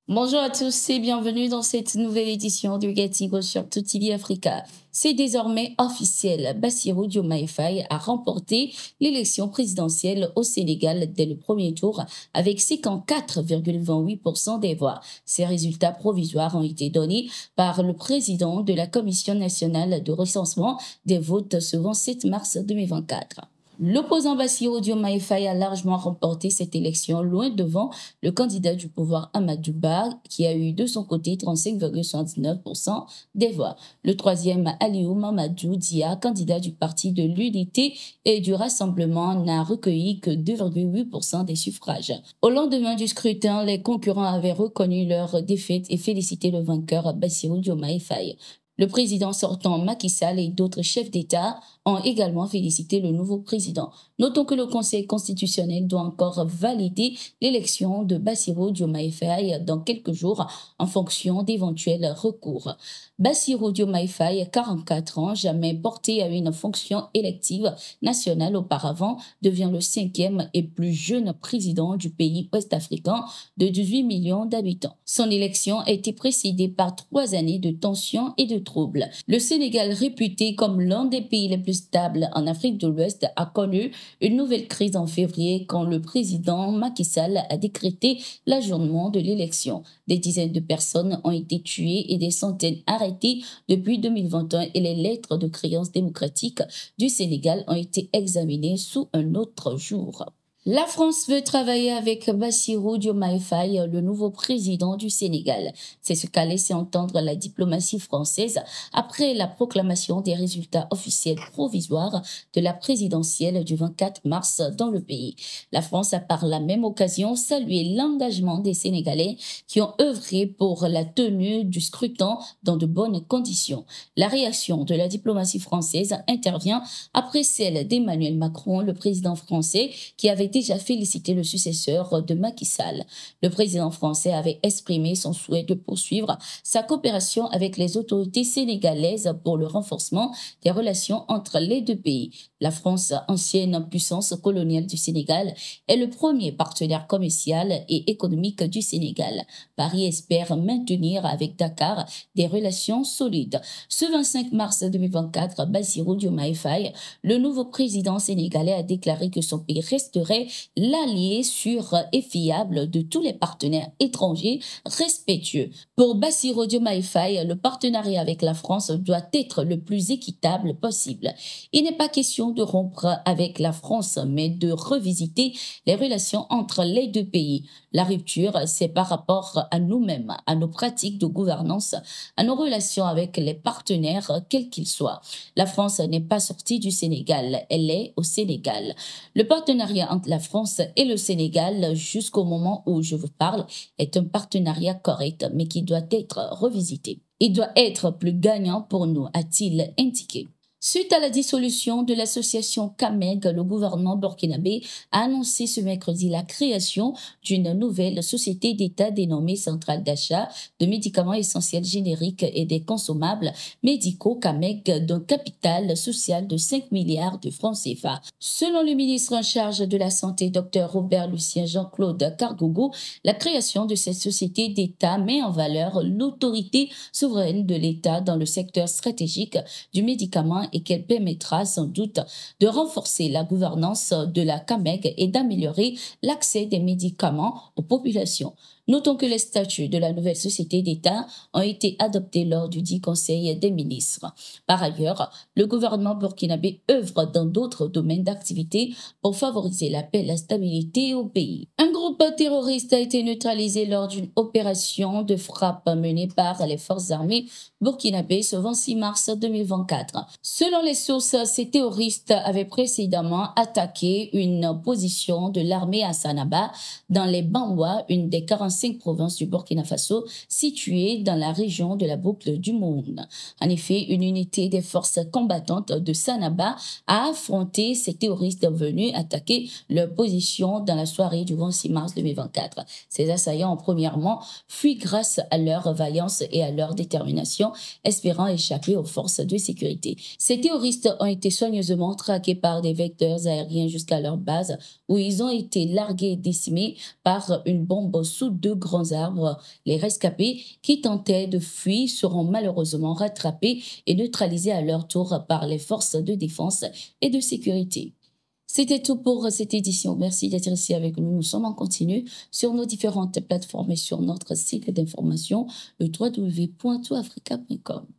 Bonjour à tous et bienvenue dans cette nouvelle édition du Gatigo sur Tout TV Africa. C'est désormais officiel, Bassirou Diomaye Faye a remporté l'élection présidentielle au Sénégal dès le premier tour avec 54,28% des voix. Ces résultats provisoires ont été donnés par le président de la Commission nationale de recensement des votes ce 27 mars 2024. L'opposant Bassirou Diomaye Faye a largement remporté cette élection, loin devant le candidat du pouvoir Amadou Ba, qui a eu de son côté 35,79% des voix. Le troisième, Aliou Mamadou Dia, candidat du parti de l'Unité et du Rassemblement, n'a recueilli que 2,8% des suffrages. Au lendemain du scrutin, les concurrents avaient reconnu leur défaite et félicité le vainqueur Bassirou Diomaye Faye. Le président sortant Macky Sall et d'autres chefs d'État ont également félicité le nouveau président. Notons que le Conseil constitutionnel doit encore valider l'élection de Bassirou Diomaye Faye dans quelques jours en fonction d'éventuels recours. Bassirou Diomaye Faye, 44 ans, jamais porté à une fonction élective nationale auparavant, devient le cinquième et plus jeune président du pays ouest-africain de 18 millions d'habitants. Son élection a été précédée par 3 années de tensions et de troubles. Le Sénégal, réputé comme l'un des pays les plus stables en Afrique de l'Ouest, a connu une nouvelle crise en février quand le président Macky Sall a décrété l'ajournement de l'élection. Des dizaines de personnes ont été tuées et des centaines arrêtées depuis 2021 et les lettres de créance démocratique du Sénégal ont été examinées sous un autre jour. La France veut travailler avec Bassirou Diomaye Faye, le nouveau président du Sénégal. C'est ce qu'a laissé entendre la diplomatie française après la proclamation des résultats officiels provisoires de la présidentielle du 24 mars dans le pays. La France a par la même occasion salué l'engagement des Sénégalais qui ont œuvré pour la tenue du scrutin dans de bonnes conditions. La réaction de la diplomatie française intervient après celle d'Emmanuel Macron, le président français, qui avait déjà félicité le successeur de Macky Sall. Le président français avait exprimé son souhait de poursuivre sa coopération avec les autorités sénégalaises pour le renforcement des relations entre les deux pays. La France, ancienne puissance coloniale du Sénégal, est le premier partenaire commercial et économique du Sénégal. Paris espère maintenir avec Dakar des relations solides. Ce 25 mars 2024, Bassirou Diomaye Faye, le nouveau président sénégalais, a déclaré que son pays resterait l'allié sûr et fiable de tous les partenaires étrangers respectueux. Pour Bassirou Diomaye Faye, le partenariat avec la France doit être le plus équitable possible. Il n'est pas question de rompre avec la France, mais de revisiter les relations entre les deux pays. La rupture, c'est par rapport à nous-mêmes, à nos pratiques de gouvernance, à nos relations avec les partenaires, quels qu'ils soient. La France n'est pas sortie du Sénégal, elle est au Sénégal. Le partenariat entre la France et le Sénégal, jusqu'au moment où je vous parle, est un partenariat correct, mais qui doit être revisité. Il doit être plus gagnant pour nous, a-t-il indiqué. Suite à la dissolution de l'association CAMEG, le gouvernement burkinabé a annoncé ce mercredi la création d'une nouvelle société d'État dénommée Centrale d'achat de médicaments essentiels génériques et des consommables médicaux CAMEG d'un capital social de 5 milliards de francs CFA. Selon le ministre en charge de la Santé, Dr Robert Lucien Jean-Claude Cargogo, la création de cette société d'État met en valeur l'autorité souveraine de l'État dans le secteur stratégique du médicament et qu'elle permettra sans doute de renforcer la gouvernance de la CAMEG et d'améliorer l'accès des médicaments aux populations. Notons que les statuts de la nouvelle société d'État ont été adoptés lors du dit Conseil des ministres. Par ailleurs, le gouvernement burkinabé œuvre dans d'autres domaines d'activité pour favoriser la paix et la stabilité au pays. Un groupe terroriste a été neutralisé lors d'une opération de frappe menée par les forces armées burkinabé ce 26 mars 2024. Selon les sources, ces terroristes avaient précédemment attaqué une position de l'armée à Sanaba, dans les Bamwa, une des 45 provinces du Burkina Faso, située dans la région de la boucle du Monde. En effet, une unité des forces combattantes de Sanaba a affronté ces terroristes venus attaquer leur position dans la soirée du 26 mars 2024. Ces assaillants ont premièrement fui grâce à leur vaillance et à leur détermination, espérant échapper aux forces de sécurité. Ces terroristes ont été soigneusement traqués par des vecteurs aériens jusqu'à leur base, où ils ont été largués et décimés par une bombe sous deux grands arbres. Les rescapés qui tentaient de fuir seront malheureusement rattrapés et neutralisés à leur tour par les forces de défense et de sécurité. C'était tout pour cette édition. Merci d'être ici avec nous. Nous sommes en continu sur nos différentes plateformes et sur notre site d'information, le www.toutafrica.com.